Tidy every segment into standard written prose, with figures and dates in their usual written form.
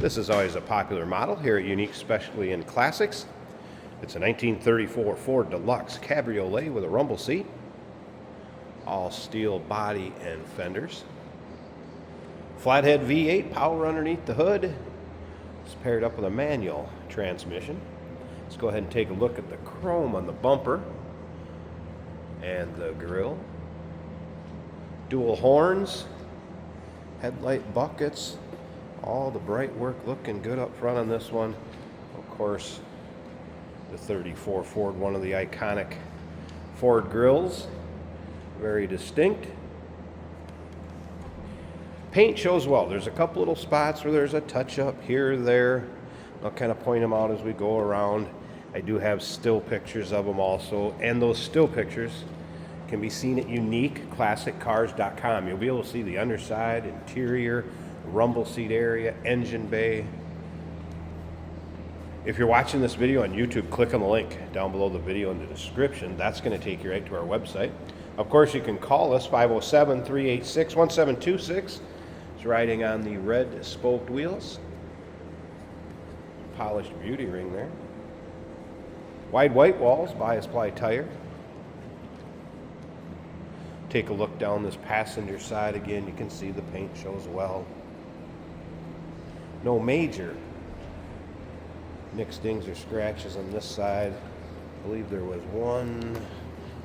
This is always a popular model here at Unique, especially in classics. It's a 1934 Ford Deluxe Cabriolet with a rumble seat. All steel body and fenders. Flathead V8 power underneath the hood. It's paired up with a manual transmission. Let's go ahead and take a look at the chrome on the bumper and the grille. Dual horns, headlight buckets, all the bright work looking good up front on this one. Of course, the 34 Ford, one of the iconic Ford grills, very distinct. Paint shows well. There's a couple little spots where there's a touch up here or there. I'll kind of point them out as we go around. I do have still pictures of them also, and those still pictures can be seen at uniqueclassiccars.com. You'll be able to see the underside, interior, rumble seat area, engine bay. If you're watching this video on YouTube, click on the link down below the video in the description. That's going to take you right to our website. Of course, you can call us 507-386-1726. It's riding on the red spoked wheels. Polished beauty ring there. Wide white walls, bias ply tire. Take a look down this passenger side again. You can see the paint shows well. No major nicks, dings, or scratches on this side. I believe there was one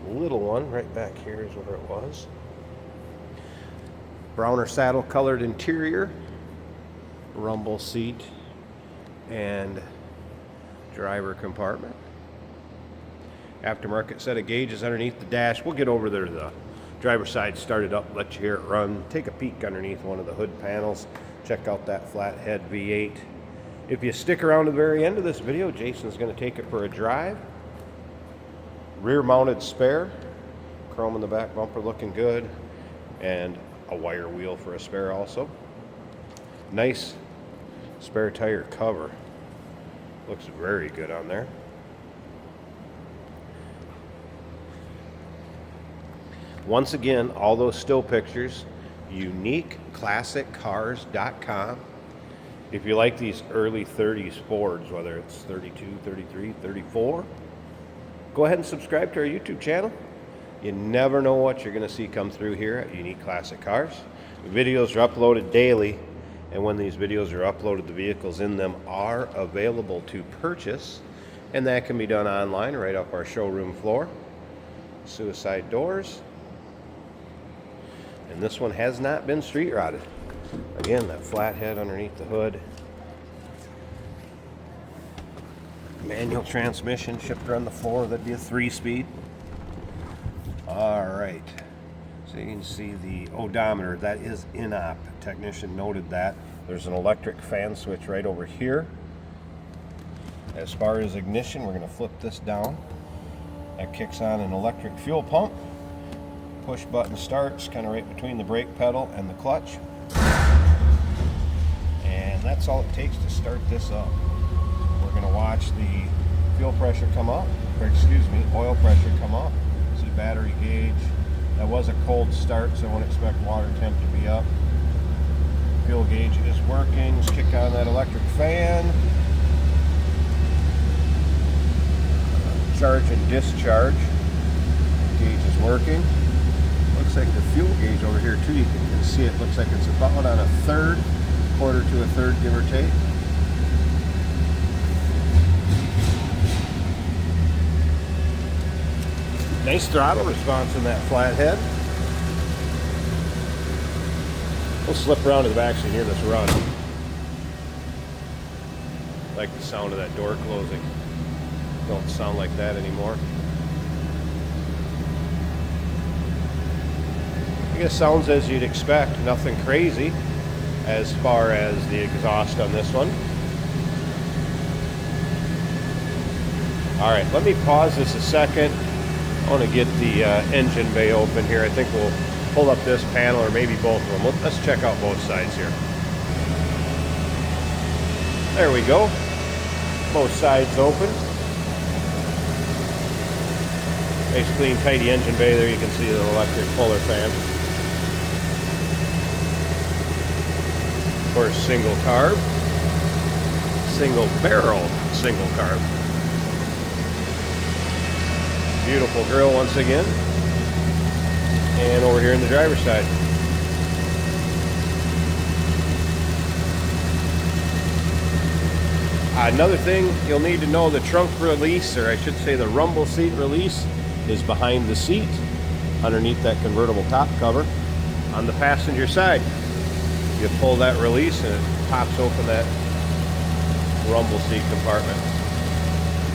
little one right back here is where it was. Brown or saddle colored interior, rumble seat, and driver compartment. Aftermarket set of gauges underneath the dash. We'll get over there to the driver's side, start it up, let you hear it run. Take a peek underneath one of the hood panels. Check out that flathead V8. If you stick around to the very end of this video, Jason's going to take it for a drive. Rear mounted spare. Chrome in the back bumper looking good. And a wire wheel for a spare also. Nice spare tire cover. Looks very good on there. Once again, all those still pictures, uniqueclassiccars.com. If you like these early 30s Fords, whether it's 32, 33, 34, go ahead and subscribe to our YouTube channel. You never know what you're going to see come through here at Unique Classic Cars. Videos are uploaded daily, and when these videos are uploaded, the vehicles in them are available to purchase, and that can be done online right off our showroom floor. Suicide doors. And this one has not been street rotted. Again, that flathead underneath the hood. Manual transmission, shifter on the floor, that'd be a 3-speed. Alright, so you can see the odometer, that is in-op. Technician noted that. There's an electric fan switch right over here. As far as ignition, we're going to flip this down. That kicks on an electric fuel pump. Push button starts kind of right between the brake pedal and the clutch. And that's all it takes to start this up. We're going to watch the fuel pressure come up, or excuse me, oil pressure come up. See battery gauge. That was a cold start, so I won't expect water temp to be up. Fuel gauge is working. Let's kick on that electric fan. Charge and discharge. Gauge is working. Looks like the fuel gauge over here too, you can see it looks like it's about on a third, quarter to a third, give or take. Nice throttle response in that flathead. We'll slip around to the back so you can hear this run. I like the sound of that door closing. Don't sound like that anymore. I guess sounds as you'd expect, nothing crazy as far as the exhaust on this one. Alright, let me pause this a second. I want to get the engine bay open here. I think we'll pull up this panel or maybe both of them. Let's check out both sides here. There we go. Both sides open. Nice clean tidy engine bay there. You can see the electric puller fan. Of course, single carb. single barrel single carb. Beautiful grill once again. And over here in the driver's side. Another thing you'll need to know, the trunk release, or I should say the rumble seat release, is behind the seat, underneath that convertible top cover. On the passenger side, you pull that release and it pops open that rumble seat compartment.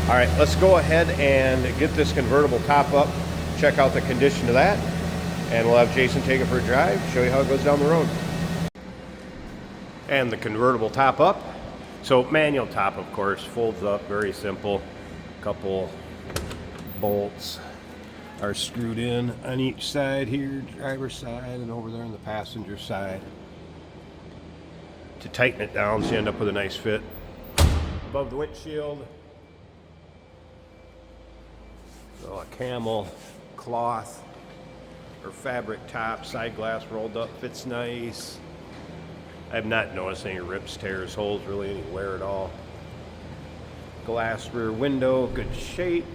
All right, let's go ahead and get this convertible top up, check out the condition of that, and we'll have Jason take it for a drive, show you how it goes down the road. And the convertible top up. So manual top, of course, folds up, very simple. Couple bolts are screwed in on each side here, driver's side, and over there on the passenger side to tighten it down so you end up with a nice fit. Above the windshield, so a camel cloth or fabric top, side glass rolled up, fits nice. I have not noticed any rips, tears, holes, really any wear at all. Glass rear window, good shape.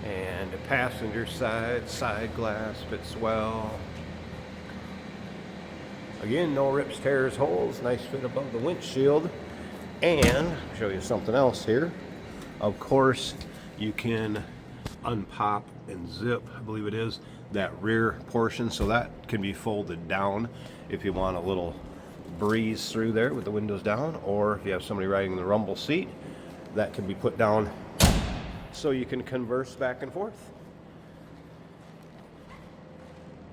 And the passenger side glass fits well. Again, no rips, tears, holes, nice fit above the windshield. And I'll show you something else here. Of course, you can unpop and zip, I believe it is, that rear portion, so that can be folded down if you want a little breeze through there with the windows down, or if you have somebody riding in the rumble seat, that can be put down so you can converse back and forth.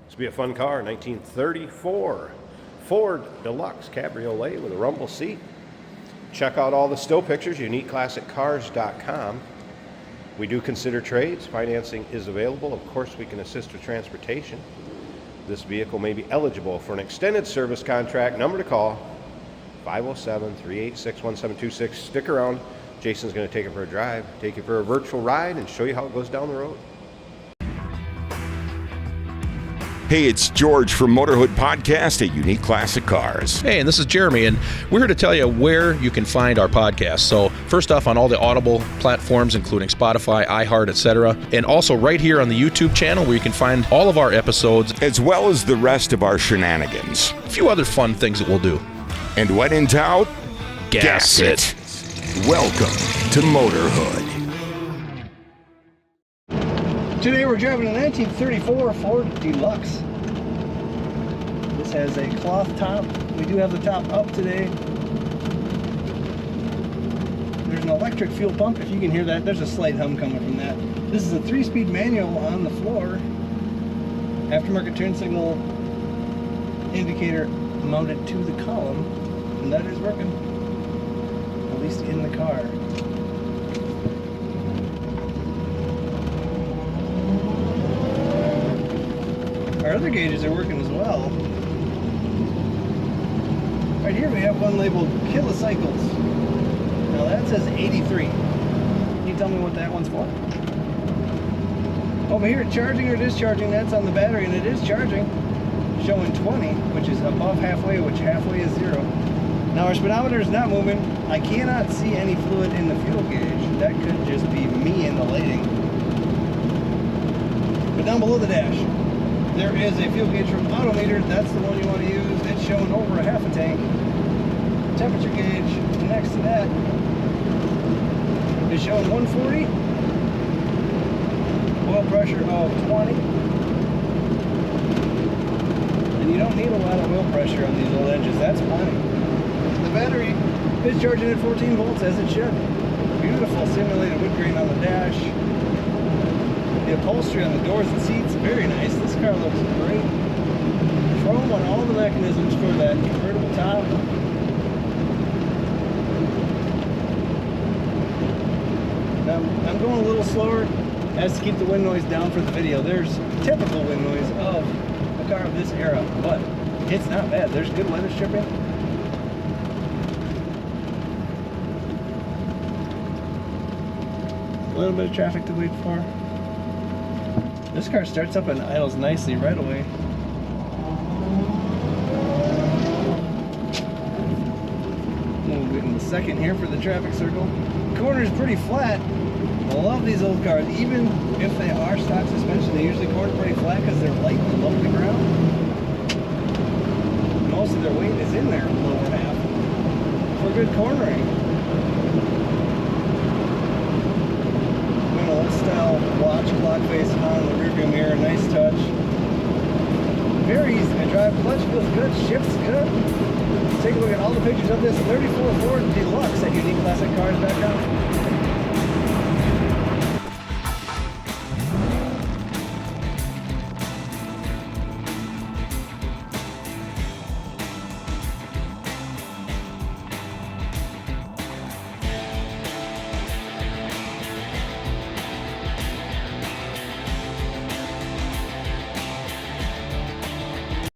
This will be a fun car, 1934 Ford Deluxe Cabriolet with a rumble seat. Check out all the still pictures, uniqueclassiccars.com. We do consider trades. Financing is available. Of course, we can assist with transportation. This vehicle may be eligible for an extended service contract. Number to call, 507-386-1726. Stick around. Jason's going to take it for a drive, take you for a virtual ride, and show you how it goes down the road. Hey, it's George from Motorhood Podcast at Unique Classic Cars. Hey, and this is Jeremy, and we're here to tell you where you can find our podcast. So first off, on all the Audible platforms, including Spotify, iHeart, etc., and also right here on the YouTube channel where you can find all of our episodes, as well as the rest of our shenanigans. A few other fun things that we'll do. And when in doubt, gas it. Welcome to Motorhood. Today we're driving a 1934 Ford Deluxe. This has a cloth top. We do have the top up today. There's an electric fuel pump, if you can hear that. There's a slight hum coming from that. This is a 3-speed manual on the floor. Aftermarket turn signal indicator mounted to the column, and that is working, at least in the car. Our other gauges are working as well. Right here we have one labeled kilocycles. Now that says 83. Can you tell me what that one's for? Over here, charging or discharging, that's on the battery, and it is charging. Showing 20, which is above halfway, which halfway is 0. Now our speedometer is not moving. I cannot see any fluid in the fuel gauge. That could just be me in the lighting. But down below the dash, there is a fuel gauge from Autometer. That's the one you want to use. It's showing over a half a tank. Temperature gauge next to that is showing 140. Oil pressure of 20. And you don't need a lot of oil pressure on these old engines. That's plenty. The battery is charging at 14 volts as it should. Beautiful simulated wood grain on the dash. The upholstery on the doors and seats, very nice. This car looks great. Chrome on all the mechanisms for that convertible top. Now, I'm going a little slower as to keep the wind noise down for the video. There's typical wind noise of a car of this era, but it's not bad. There's good weather stripping. A little bit of traffic to wait for. This car starts up and idles nicely right away. second here for the traffic circle. Corner's pretty flat. I love these old cars. Even if they are stock suspension, they usually corner pretty flat because they're light and low to the ground. Most of their weight is in their lower half for good cornering. An old style watch clock face on the rearview mirror, nice touch. Very easy to drive. Clutch feels good, shifts good. Take a look at all the pictures of this 34 Ford Deluxe at Unique Classic Cars.com.